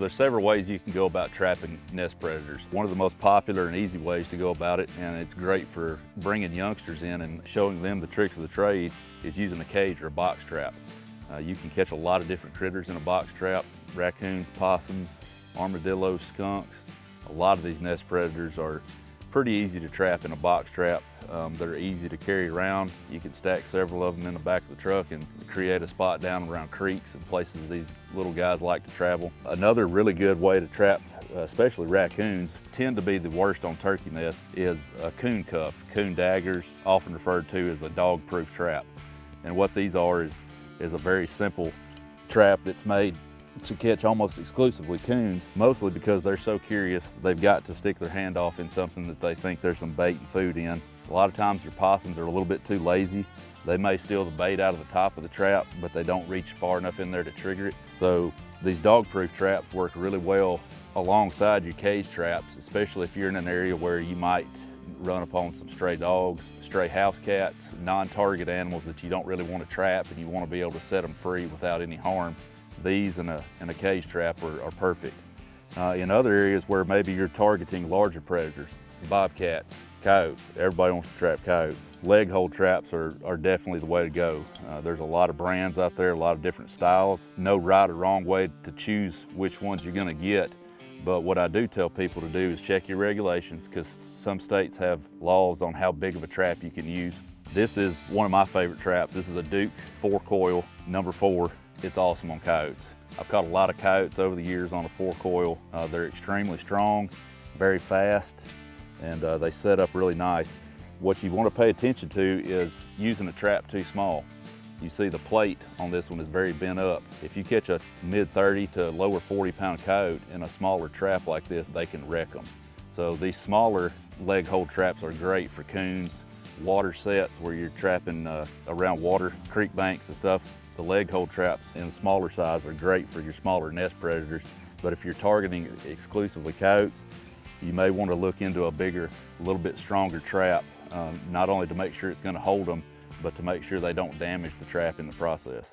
there's several ways you can go about trapping nest predators. One of the most popular and easy ways to go about it, and it's great for bringing youngsters in and showing them the tricks of the trade, is using a cage or a box trap. You can catch a lot of different critters in a box trap: raccoons, possums, armadillos, skunks. A lot of these nest predators are pretty easy to trap in a box trap. They're easy to carry around. You can stack several of them in the back of the truck and create a spot down around creeks and places these little guys like to travel. Another really good way to trap, especially raccoons, tend to be the worst on turkey nests, is a coon cuff. Coon daggers, often referred to as a dog-proof trap. And what these are is a very simple trap that's made to catch almost exclusively coons, mostly because they're so curious they've got to stick their hand off in something that they think there's some bait and food in. A lot of times your possums are a little bit too lazy. They may steal the bait out of the top of the trap, but they don't reach far enough in there to trigger it. So these dog-proof traps work really well alongside your cage traps, especially if you're in an area where you might run upon some stray dogs, stray house cats, non-target animals that you don't really want to trap and you want to be able to set them free without any harm. These and a cage trap are perfect. In other areas where maybe you're targeting larger predators, bobcats, coyotes, everybody wants to trap coyotes. Leg hold traps are definitely the way to go. There's a lot of brands out there, a lot of different styles. No right or wrong way to choose which ones you're gonna get. But what I do tell people to do is check your regulations, because some states have laws on how big of a trap you can use. This is one of my favorite traps. This is a Duke 4-coil, number 4. It's awesome on coyotes. I've caught a lot of coyotes over the years on a 4-coil. They're extremely strong, very fast, and they set up really nice. What you want to pay attention to is using a trap too small. You see the plate on this one is very bent up. If you catch a mid-30 to lower 40-pound coyote in a smaller trap like this, they can wreck them. So these smaller leg hold traps are great for coons, water sets where you're trapping around water, creek banks and stuff. The leg hold traps in the smaller size are great for your smaller nest predators, but if you're targeting exclusively coyotes, you may want to look into a bigger, a little bit stronger trap, not only to make sure it's going to hold them, but to make sure they don't damage the trap in the process.